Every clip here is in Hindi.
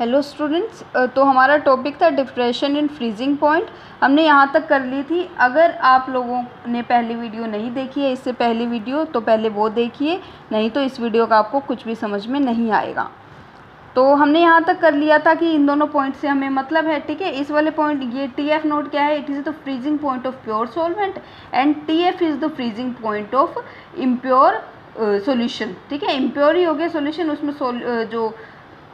हेलो स्टूडेंट्स, तो हमारा टॉपिक था डिप्रेशन इन फ्रीजिंग पॉइंट। हमने यहाँ तक कर ली थी। अगर आप लोगों ने पहली वीडियो नहीं देखी है, इससे पहली वीडियो, तो पहले वो देखिए, नहीं तो इस वीडियो का आपको कुछ भी समझ में नहीं आएगा। तो हमने यहाँ तक कर लिया था कि इन दोनों पॉइंट से हमें मतलब है, ठीक है। इस वाले पॉइंट, ये टी एफ नोट क्या है? It is the freezing point of pure solvent and T F is the freezing point of impure solution, ठीक है। इम्प्योर ही हो गया सॉल्यूशन, उसमें जो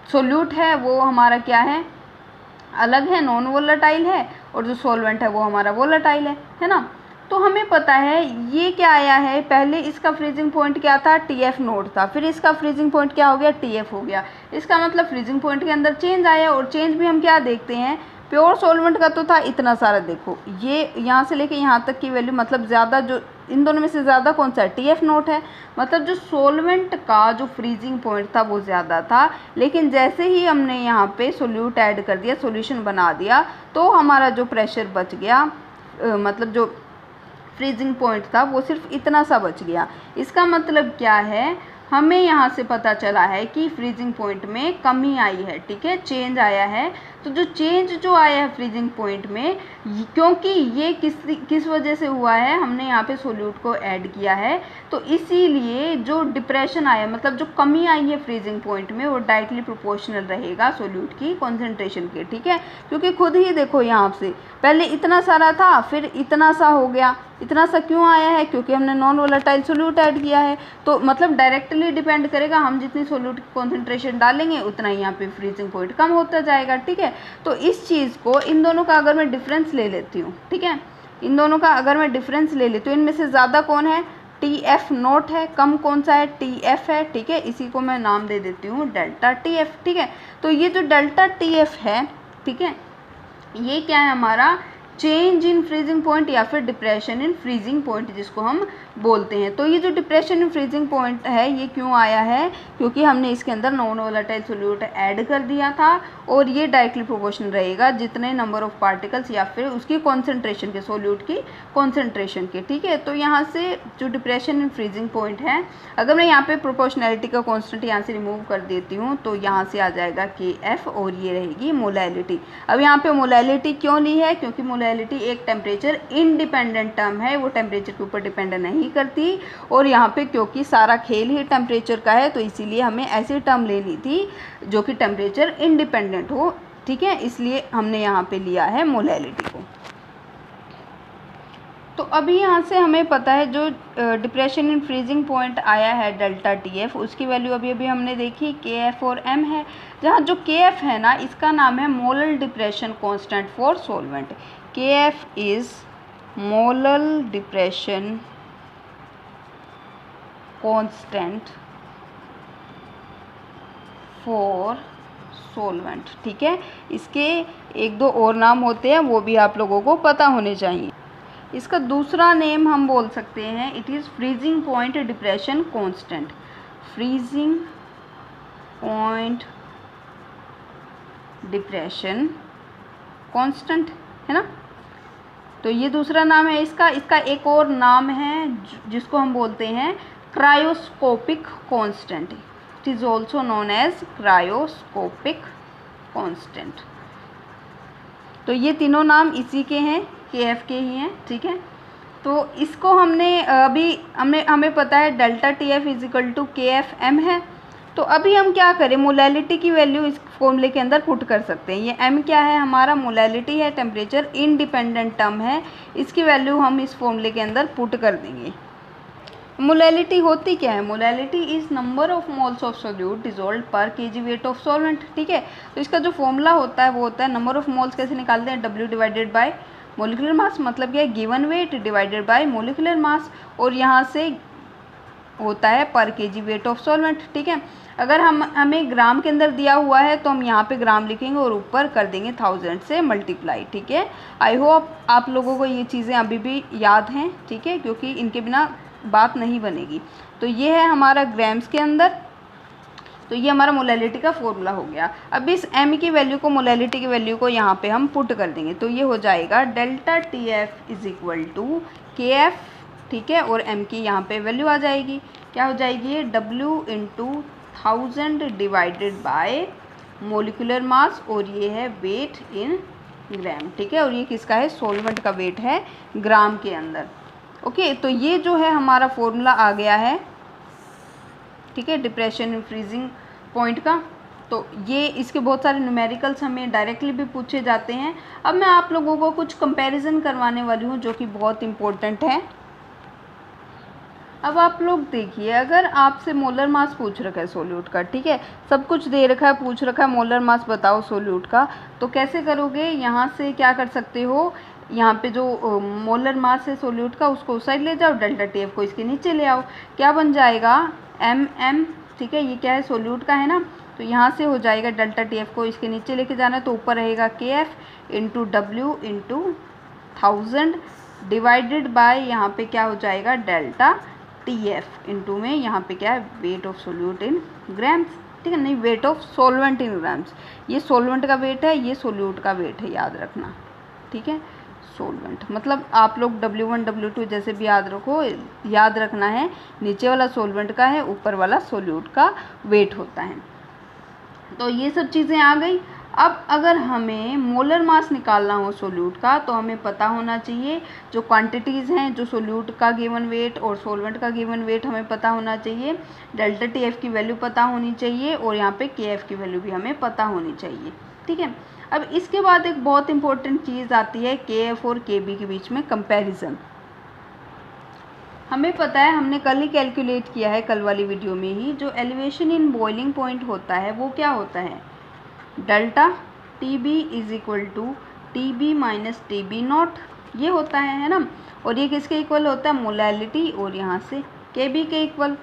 सोल्यूट है वो हमारा क्या है? अलग है, नॉन वोलेटाइल है, और जो सॉल्वेंट है वो हमारा वोलेटाइल है ना। तो हमें पता है ये क्या आया है, पहले इसका फ्रीजिंग पॉइंट क्या था? टी एफ नोट था, फिर इसका फ्रीजिंग पॉइंट क्या हो गया? टी एफ हो गया। इसका मतलब फ्रीजिंग पॉइंट के अंदर चेंज आया, और चेंज भी हम क्या देखते हैं? प्योर सॉल्वेंट का तो था इतना सारा, देखो ये यहाँ से लेके यहाँ तक की वैल्यू, मतलब ज़्यादा जो इन दोनों में से ज़्यादा कौन सा है? टी एफ नोट है। मतलब जो सॉल्वेंट का जो फ्रीजिंग पॉइंट था वो ज़्यादा था, लेकिन जैसे ही हमने यहाँ पे सोल्यूट ऐड कर दिया, सॉल्यूशन बना दिया, तो हमारा जो प्रेशर बच गया, मतलब जो फ्रीजिंग पॉइंट था वो सिर्फ इतना सा बच गया। इसका मतलब क्या है? हमें यहाँ से पता चला है कि फ्रीजिंग पॉइंट में कमी आई है, ठीक है, चेंज आया है। तो जो चेंज जो आया है फ्रीजिंग पॉइंट में, क्योंकि ये किस वजह से हुआ है? हमने यहाँ पे सोल्यूट को ऐड किया है, तो इसीलिए जो डिप्रेशन आया, मतलब जो कमी आई है फ्रीजिंग पॉइंट में, वो डायरेक्टली प्रोपोर्शनल रहेगा सोल्यूट की कॉन्सेंट्रेशन के, ठीक है। क्योंकि खुद ही देखो यहाँ से पहले इतना सारा था, फिर इतना सा हो गया। इतना सा क्यों आया है? क्योंकि हमने नॉन वोलेटाइल सोल्यूट ऐड किया है। तो मतलब डायरेक्टली डिपेंड करेगा, हम जितनी सोल्यूट की कॉन्सेंट्रेशन डालेंगे उतना ही यहाँ पे फ्रीजिंग पॉइंट कम होता जाएगा, ठीक है। तो इस चीज़ को, इन दोनों का अगर मैं डिफरेंस ले लेती हूँ, ठीक है, इन दोनों का अगर मैं डिफरेंस ले लेती हूँ, इनमें से ज़्यादा कौन है? टी एफ नोट है, कम कौन सा है? टी एफ है, ठीक है। इसी को मैं नाम दे देती हूँ डेल्टा टी एफ, ठीक है। तो ये जो डेल्टा टी एफ है, ठीक है, ये क्या है हमारा? चेंज इन फ्रीजिंग पॉइंट या फिर डिप्रेशन इन फ्रीजिंग पॉइंट जिसको हम बोलते हैं। तो ये जो डिप्रेशन इन फ्रीजिंग पॉइंट है, ये क्यों आया है? क्योंकि हमने इसके अंदर नॉन वोलेटाइल सोल्यूट ऐड कर दिया था, और ये डायरेक्टली प्रोपोर्शनल रहेगा जितने नंबर ऑफ पार्टिकल्स या फिर उसकी कॉन्सेंट्रेशन के, सोल्यूट की कॉन्सेंट्रेशन के, ठीक है। तो यहाँ से जो डिप्रेशन इन फ्रीजिंग पॉइंट है, अगर मैं यहाँ पे प्रोपोर्शनैलिटी का कॉन्स्टेंट यहाँ से रिमूव कर देती हूँ, तो यहाँ से आ जाएगा के एफ, और ये रहेगी मोलैलिटी। अब यहाँ पे मोलैलिटी क्यों ली है? क्योंकि मोलैलिटी एक टेम्परेचर इंडिपेंडेंट टर्म है, वो टेम्परेचर के ऊपर डिपेंड नहीं करती। और यहाँ पे क्योंकि सारा खेल ही टेम्परेचर का है, तो इसीलिए हमें ऐसी टर्म लेनी थी जो कि टेम्परेचर इंडिपेंडेंट हो, ठीक है। इसलिए हमने यहाँ पे लिया है मोलैलिटी को। तो अभी यहाँ से हमें पता है जो डिप्रेशन इन फ्रीजिंग पॉइंट आया है डेल्टा टी एफ, उसकी वैल्यू अभी अभी हमने देखी के एफ और एम है। जहाँ जो के एफ है ना, इसका नाम है molal depression constant for solvent. K F is molal depression constant for solvent, ठीक है। इसके एक दो और नाम होते हैं, वो भी आप लोगों को पता होने चाहिए। इसका दूसरा नेम हम बोल सकते हैं, it is freezing point depression constant. Freezing point depression constant, है ना। तो ये दूसरा नाम है इसका। इसका एक और नाम है जिसको हम बोलते हैं cryoscopic constant. It is also known as cryoscopic constant. तो ये तीनों नाम इसी के हैं, के एफ के ही हैं, ठीक है। तो इसको हमने अभी हमें पता है delta T F is equal to K F M है। तो अभी हम क्या करें? मोलैलिटी की वैल्यू इस फॉर्मूले के अंदर पुट कर सकते हैं। ये एम क्या है? हमारा मोलैलिटी है, टेम्परेचर इंडिपेंडेंट टर्म है, इसकी वैल्यू हम इस फॉर्मूले के अंदर पुट कर देंगे। मोलैलिटी होती क्या है? Molality is number of moles of solute dissolve पर केजी वेट ऑफ सॉल्वेंट, ठीक है। तो इसका जो फॉर्मूला होता है वो होता है नंबर ऑफ मोल्स। कैसे निकालते हैं? W divided by molecular mass, मतलब क्या है? Given weight divided by molecular mass, और यहाँ से होता है पर केजी वेट ऑफ सॉल्वेंट, ठीक है। अगर हमें ग्राम के अंदर दिया हुआ है तो हम यहाँ पे ग्राम लिखेंगे और ऊपर कर देंगे 1000 से मल्टीप्लाई, ठीक है। आई होप आप लोगों को ये चीज़ें अभी भी याद हैं, ठीक है, क्योंकि इनके बिना बात नहीं बनेगी। तो ये है हमारा ग्राम्स के अंदर। तो ये हमारा मोलैलिटी का फॉर्मूला हो गया। अब इस एम की वैल्यू को, मोलैलिटी की वैल्यू को यहाँ पे हम पुट कर देंगे, तो ये हो जाएगा delta T F is equal to K F, ठीक है, और एम की यहाँ पे वैल्यू आ जाएगी। क्या हो जाएगी? ये W into 1000 divided by molecular mass और ये है वेट इन ग्राम, ठीक है। और ये किसका है, सॉल्वेंट का वेट है ग्राम के अंदर। ओके, तो ये जो है हमारा फॉर्मूला आ गया है, ठीक है, डिप्रेशन इन फ्रीजिंग पॉइंट का। तो ये इसके बहुत सारे न्यूमेरिकल्स हमें डायरेक्टली भी पूछे जाते हैं। अब मैं आप लोगों को कुछ कंपैरिजन करवाने वाली हूँ जो कि बहुत इम्पोर्टेंट है। अब आप लोग देखिए, अगर आपसे मोलर मास पूछ रखा है सोल्यूट का, ठीक है, सब कुछ दे रखा है, पूछ रखा है मोलर मास बताओ सोल्यूट का, तो कैसे करोगे, यहाँ से क्या कर सकते हो, यहाँ पे जो मोलर मास है सोल्यूट का उसको उस साइड ले जाओ, डेल्टा टी एफ को इसके नीचे ले आओ, क्या बन जाएगा एम एम, ठीक है, ये क्या है सोल्यूट का है ना, तो यहाँ से हो जाएगा डेल्टा टी एफ को इसके नीचे लेके जाना है, तो ऊपर रहेगा के F into W into 1000 divided by यहाँ पे क्या हो जाएगा डेल्टा टी एफ इंटू में यहाँ पे क्या है weight of solute in grams, ठीक है, नहीं weight of solvent in grams. ये सोलवेंट का वेट है, ये सोल्यूट का वेट है, याद रखना, ठीक है। सोलवेंट मतलब आप लोग W1 W2 जैसे भी याद रखो, याद रखना है नीचे वाला सोलवेंट का है, ऊपर वाला सोल्यूट का वेट होता है। तो ये सब चीज़ें आ गई। अब अगर हमें मोलर मास निकालना हो सोल्यूट का, तो हमें पता होना चाहिए जो क्वांटिटीज़ हैं, जो सोल्यूट का गिवन वेट और सोलवेंट का गिवन वेट हमें पता होना चाहिए, डेल्टा टी एफ की वैल्यू पता होनी चाहिए और यहाँ पे के एफ की वैल्यू भी हमें पता होनी चाहिए, ठीक है। अब इसके बाद एक बहुत इंपॉर्टेंट चीज़ आती है के एफ और के बी के बीच में कंपैरिजन। हमें पता है, हमने कल ही कैलकुलेट किया है, कल वाली वीडियो में ही, जो एलिवेशन इन बॉइलिंग पॉइंट होता है वो क्या होता है, delta T B is equal to T B minus T B not, ये होता है ना। और ये किसके इक्वल होता है, मोलैलिटी और यहाँ से के बी के इक्वल।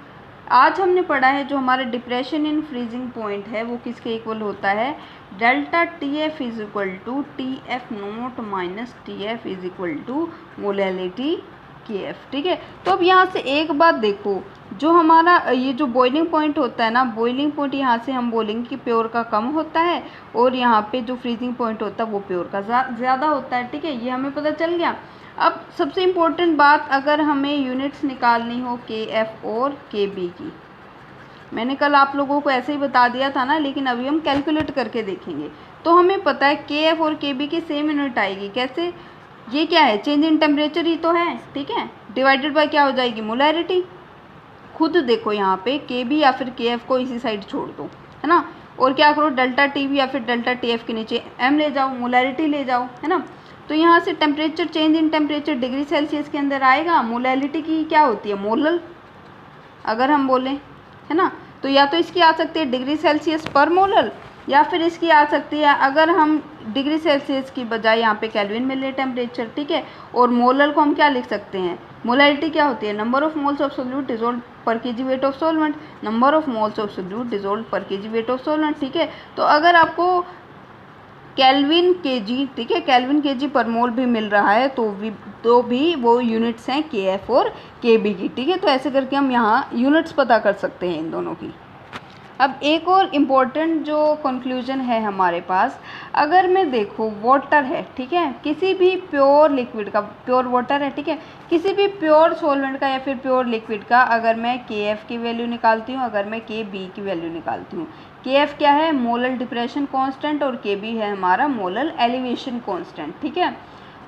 आज हमने पढ़ा है जो हमारा डिप्रेशन इन फ्रीजिंग पॉइंट है वो किसके इक्वल होता है, delta T F is equal to T F not minus T F is equal to molality K F, ठीक है। तो अब यहाँ से एक बात देखो, जो हमारा ये जो बॉइलिंग पॉइंट होता है ना, बॉइलिंग पॉइंट यहाँ से हम बोलेंगे कि प्योर का कम होता है और यहाँ पे जो फ्रीजिंग पॉइंट होता है वो प्योर का ज़्यादा होता है, ठीक है, ये हमें पता चल गया। अब सबसे इम्पोर्टेंट बात, अगर हमें यूनिट्स निकालनी हो के एफ और के बी की, मैंने कल आप लोगों को ऐसे ही बता दिया था ना, लेकिन अभी हम कैलकुलेट करके देखेंगे। तो हमें पता है के एफ और के बी की सेम यूनिट आएगी, कैसे, ये क्या है चेंज इन टेम्परेचर ही तो है, ठीक है, डिवाइडेड बाय क्या हो जाएगी मोलैरिटी। खुद देखो यहाँ पे के बी या फिर के एफ को इसी साइड छोड़ दो, है ना, और क्या करो डेल्टा टी बी या फिर डेल्टा टी एफ के नीचे एम ले जाओ, मोलैरिटी ले जाओ, है ना। तो यहाँ से temperature change in temperature degree Celsius के अंदर आएगा, मोलैलिटी की क्या होती है मोलल, अगर हम बोलें, है ना, तो या तो इसकी आ सकती है डिग्री सेल्सियस पर मोलल, या फिर इसकी आ सकती है, अगर हम डिग्री सेल्सियस की बजाय यहाँ पे केल्विन में ले टेम्परेचर, ठीक है, और मोलल को हम क्या लिख सकते हैं, मोलैलिटी क्या होती है, number of moles of solute dissolve per kg weight of solvent, number of moles of solute dissolve per kg weight of solvent, ठीक है। तो अगर आपको केल्विन केजी, ठीक है, केल्विन केजी पर मोल भी मिल रहा है तो भी वो यूनिट्स हैं के एफ और के बी की, ठीक है। तो ऐसे करके हम यहाँ यूनिट्स पता कर सकते हैं इन दोनों की। अब एक और इम्पोर्टेंट जो कंक्लूजन है हमारे पास, अगर मैं देखो वाटर है, ठीक है, किसी भी प्योर लिक्विड का, प्योर वाटर है, ठीक है, किसी भी प्योर सॉल्वेंट का या फिर प्योर लिक्विड का, अगर मैं के एफ की वैल्यू निकालती हूँ, अगर मैं के बी की वैल्यू निकालती हूँ, के एफ क्या है मोलल डिप्रेशन कांस्टेंट और के बी है हमारा मोलल एलिवेशन कांस्टेंट, ठीक है।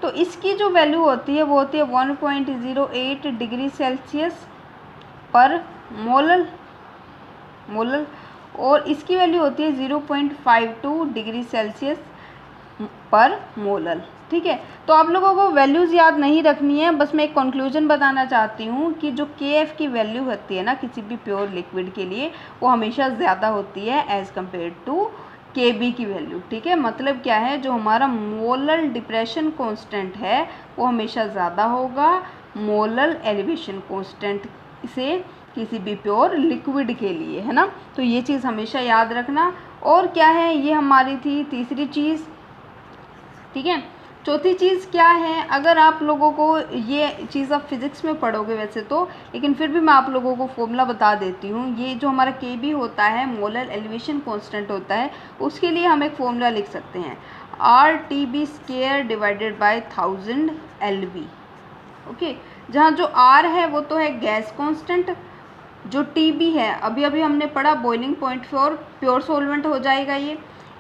तो इसकी जो वैल्यू होती है वो होती है 1.08 डिग्री सेल्सियस पर मोलल, और इसकी वैल्यू होती है 0.52 डिग्री सेल्सियस पर मोलल, ठीक है। तो आप लोगों को वैल्यूज़ याद नहीं रखनी है, बस मैं एक कंक्लूजन बताना चाहती हूँ कि जो के एफ की वैल्यू होती है ना किसी भी प्योर लिक्विड के लिए, वो हमेशा ज़्यादा होती है एज़ कम्पेयर टू के बी की वैल्यू, ठीक है। मतलब क्या है, जो हमारा मोलल डिप्रेशन कांस्टेंट है वो हमेशा ज़्यादा होगा मोलल एलिवेशन कांस्टेंट से किसी भी प्योर लिक्विड के लिए, है ना। तो ये चीज़ हमेशा याद रखना। और क्या है, ये हमारी थी तीसरी चीज़, ठीक है। चौथी चीज़ क्या है, अगर आप लोगों को ये चीज़ आप फिज़िक्स में पढ़ोगे वैसे तो, लेकिन फिर भी मैं आप लोगों को फॉर्मूला बता देती हूँ। ये जो हमारा के बी होता है मोलल एलिवेशन कांस्टेंट होता है, उसके लिए हम एक फॉर्मूला लिख सकते हैं R T B square divided by 1000 L B, okay. जहाँ जो आर है वो तो है गैस कांस्टेंट, जो टी बी है अभी अभी हमने पढ़ा boiling point for pure solvent हो जाएगा ये,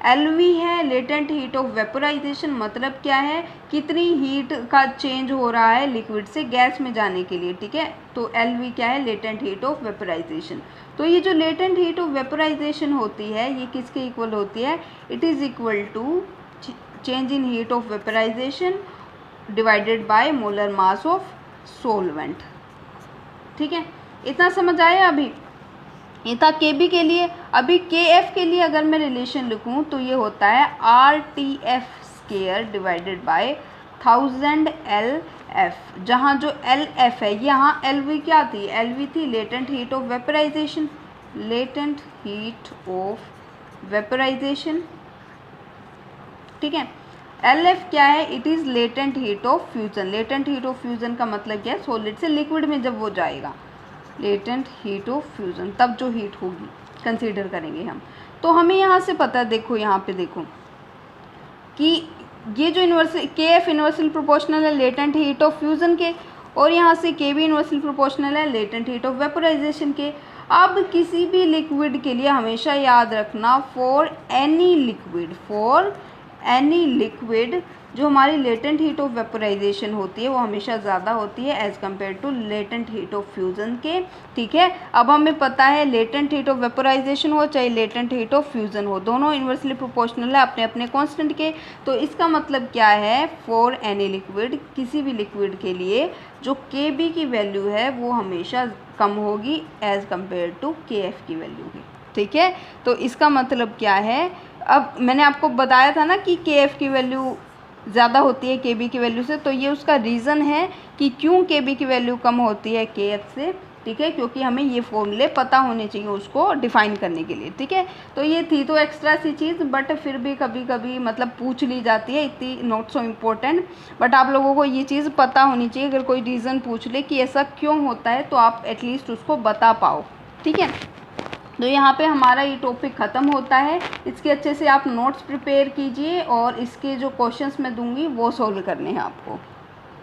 LV है लेटेंट हीट ऑफ वेपोराइजेशन, मतलब क्या है, कितनी हीट का चेंज हो रहा है लिक्विड से गैस में जाने के लिए, ठीक है। तो LV क्या है, लेटेंट हीट ऑफ वेपोराइजेशन। तो ये जो लेटेंट हीट ऑफ वेपोराइजेशन होती है ये किसके इक्वल होती है, it is equal to change in heat of vaporization divided by molar mass of solvent, ठीक है। इतना समझ आया। अभी ये था KB के लिए। अभी KF के लिए अगर मैं रिलेशन लिखूं तो ये होता है RTF square divided by 1000 LF, जहाँ जो LF है यहाँ LV क्या थी, LV थी latent heat of vaporisation, latent heat of vaporisation, ठीक है। LF क्या है, it is latent heat of fusion. Latent heat of fusion का मतलब क्या है, सॉलिड से लिक्विड में जब वो जाएगा, लेटेंट हीट ऑफ फ्यूज़न, तब जो हीट होगी कंसीडर करेंगे हम। तो हमें यहाँ से पता है, देखो यहाँ पे देखो कि ये जो इन्वर्सल KF इन्वर्सल प्रोपोर्शनल है लेटेंट हीट ऑफ फ्यूज़न के, और यहाँ से KB इन्वर्सल प्रोपोर्शनल है लेटेंट हीट ऑफ वेपोराइजेशन के। अब किसी भी लिक्विड के लिए हमेशा याद रखना, फॉर एनी लिक्विड जो हमारी लेटेंट हीट ऑफ वेपोराइजेशन होती है वो हमेशा ज़्यादा होती है as compare to latent heat of fusion के, ठीक है। अब हमें पता है लेटेंट हीट ऑफ वेपोराइजेशन हो चाहे लेटेंट हीट ऑफ फ्यूज़न हो, दोनों इन्वर्सली प्रोपोर्शनल है अपने अपने कांस्टेंट के। तो इसका मतलब क्या है, फॉर एनी लिक्विड, किसी भी लिक्विड के लिए जो KB की वैल्यू है वो हमेशा कम होगी एज़ कम्पेयर टू KF की वैल्यू की, ठीक है। तो इसका मतलब क्या है, अब मैंने आपको बताया था ना कि KF की वैल्यू ज़्यादा होती है KB की वैल्यू से, तो ये उसका रीज़न है कि क्यों KB की वैल्यू कम होती है KF से, ठीक है, क्योंकि हमें ये फॉर्मूले पता होने चाहिए उसको डिफ़ाइन करने के लिए, ठीक है। तो ये थी तो एक्स्ट्रा सी चीज़, बट फिर भी कभी कभी मतलब पूछ ली जाती है, इतनी नॉट सो इम्पोर्टेंट, बट आप लोगों को ये चीज़ पता होनी चाहिए। अगर कोई रीज़न पूछ ले कि ऐसा क्यों होता है तो आप एटलीस्ट उसको बता पाओ, ठीक है। तो यहाँ पे हमारा ये टॉपिक ख़त्म होता है। इसके अच्छे से आप नोट्स प्रिपेयर कीजिए और इसके जो क्वेश्चंस मैं दूंगी वो सॉल्व करने हैं आपको।